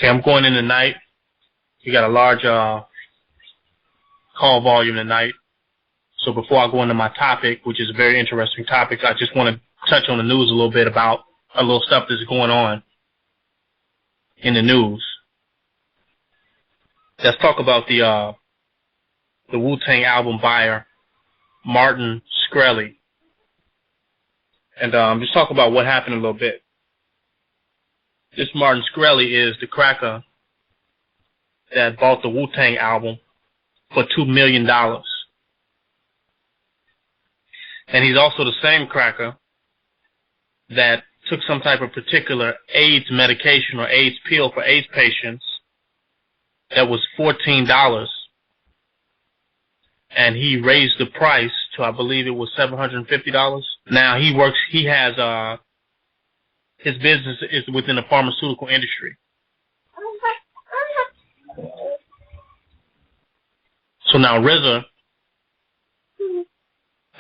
Okay, I'm going in tonight. We got a large call volume tonight. So before I go into my topic, which is a very interesting topic, I just want to touch on the news a little bit about a little stuff that's going on in the news. Let's talk about the Wu-Tang album buyer, Martn Skrelli. And just talk about what happened a little bit. This Martn Skrelli is the cracker that bought the Wu-Tang album for $2 million. And he's also the same cracker that took some type of particular AIDS medication or AIDS pill for AIDS patients that was $14. And he raised the price to, I believe it was $750. Now he has, his business is within the pharmaceutical industry. So now RZA,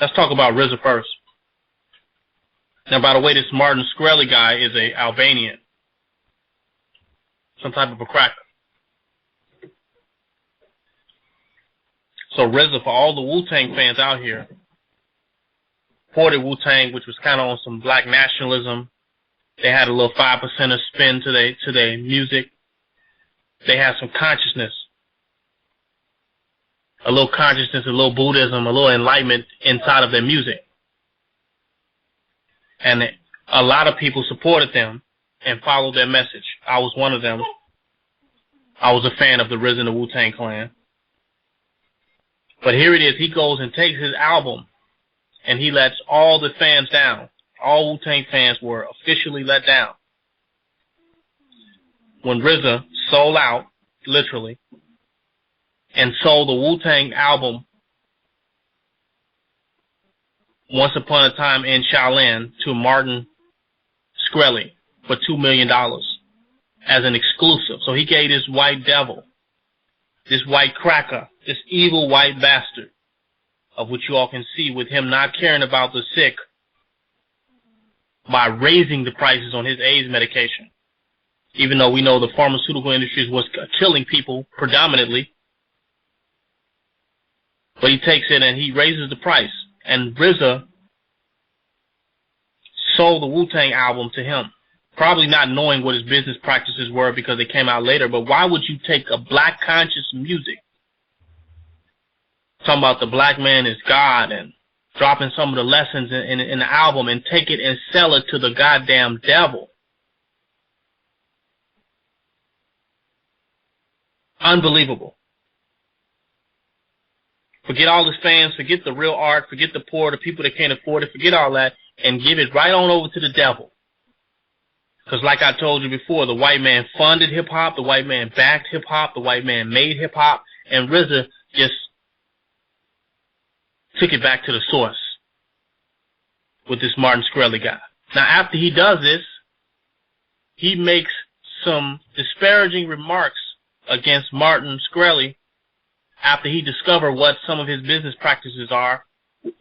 let's talk about RZA first. Now, by the way, this Martn Skrelli guy is a Albanian, some type of a cracker. So RZA, for all the Wu-Tang fans out here, supported Wu-Tang, which was kind of on some black nationalism. They had a little 5% spin to their music. They had some consciousness. A little consciousness, a little Buddhism, a little enlightenment inside of their music. And a lot of people supported them and followed their message. I was one of them. I was a fan of the RZA and the Wu-Tang Clan. But here it is. He goes and takes his album and he lets all the fans down. All Wu-Tang fans were officially let down. When RZA sold out, literally, and sold the Wu-Tang album Once Upon a Time in Shaolin to Martn Skrelli for $2 million as an exclusive. So he gave this white devil, this white cracker, this evil white bastard, of which you all can see with him not caring about the sick by raising the prices on his AIDS medication. Even though we know the pharmaceutical industry was killing people predominantly. But he takes it and he raises the price. And RZA sold the Wu-Tang album to him, probably not knowing what his business practices were because they came out later. But why would you take a black conscious music, talking about the black man is God and dropping some of the lessons in the album, and take it and sell it to the goddamn devil? Unbelievable. Forget all his fans, forget the real art, forget the poor, the people that can't afford it, forget all that, and give it right on over to the devil. Because like I told you before, the white man funded hip-hop, the white man backed hip-hop, the white man made hip-hop, and RZA just took it back to the source with this Martn Skrelli guy. Now, after he does this, he makes some disparaging remarks against Martn Skrelli after he discovered what some of his business practices are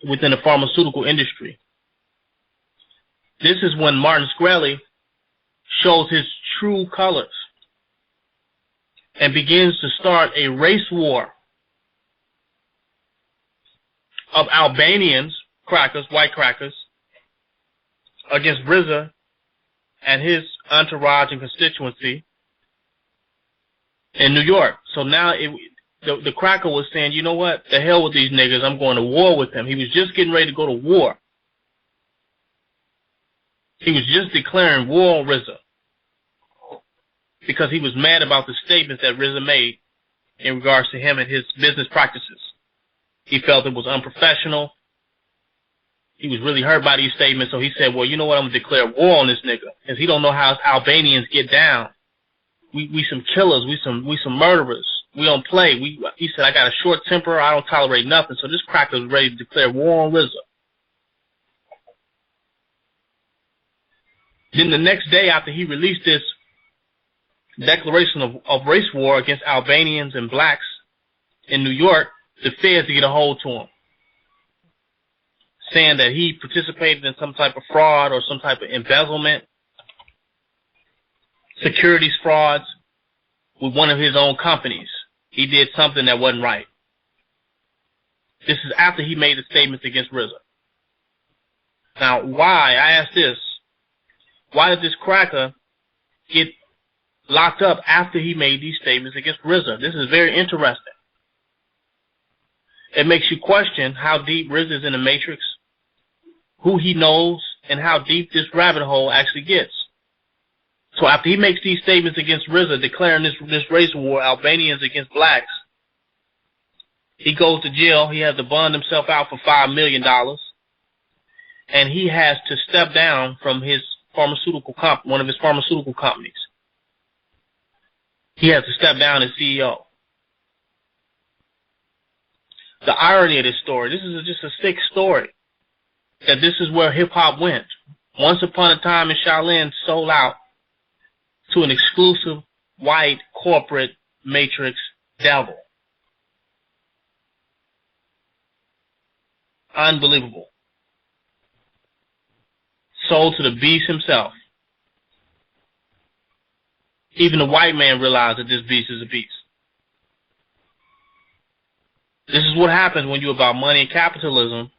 within the pharmaceutical industry. This is when Martn Skrelli shows his true colors and begins to start a race war of Albanians, crackers, white crackers, against RZA and his entourage and constituency in New York. So now the cracker was saying, you know what, the hell with these niggas, I'm going to war with them. He was just getting ready to go to war. He was just declaring war on RZA because he was mad about the statements that RZA made in regards to him and his business practices. He felt it was unprofessional. He was really hurt by these statements, so he said, well, you know what, I'm going to declare war on this nigga, because he don't know how Albanians get down. We some killers, we some murderers. We don't play. He said, I got a short temper, I don't tolerate nothing. So this cracker was ready to declare war on RZA. Then the next day after he released this declaration of race war against Albanians and blacks in New York, the feds get a hold to him, saying that he participated in some type of fraud or some type of embezzlement, securities frauds, with one of his own companies. He did something that wasn't right. This is after he made the statements against RZA. Now, why? I ask this. Why did this cracker get locked up after he made these statements against RZA? This is very interesting. It makes you question how deep RZA is in the matrix, who he knows, and how deep this rabbit hole actually gets. So after he makes these statements against RZA, declaring this race war, Albanians against blacks, he goes to jail. He has to bond himself out for $5 million. And he has to step down from his one of his pharmaceutical companies. He has to step down as CEO. The irony of this story, this is just a sick story, that this is where hip-hop went. Once upon a time in Shaolin, sold out to an exclusive white corporate matrix devil. Unbelievable. Sold to the beast himself. Even the white man realized that this beast is a beast. This is what happens when you're about money and capitalism.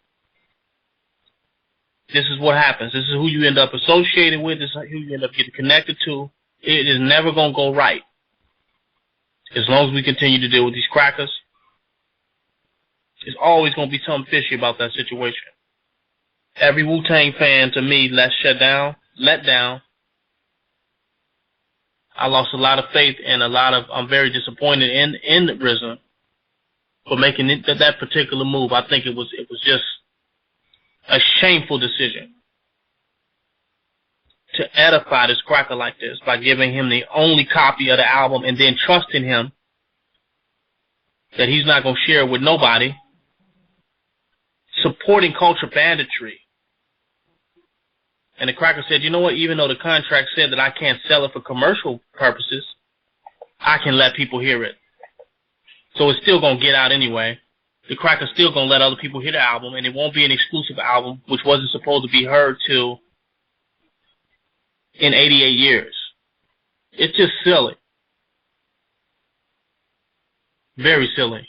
This is what happens. This is who you end up associated with. This is who you end up getting connected to. It is never going to go right. As long as we continue to deal with these crackers, there's always going to be something fishy about that situation. Every Wu-Tang fan, to me, let down. I lost a lot of faith and I'm very disappointed in RZA for making that particular move. I think it was just a shameful decision to edify this cracker like this by giving him the only copy of the album and then trusting him that he's not going to share it with nobody, supporting culture banditry. And the cracker said, you know what, even though the contract said that I can't sell it for commercial purposes, I can let people hear it. So it's still going to get out anyway. The cracker's still going to let other people hear the album, and it won't be an exclusive album, which wasn't supposed to be heard till in 88 years. It's just silly. Very silly.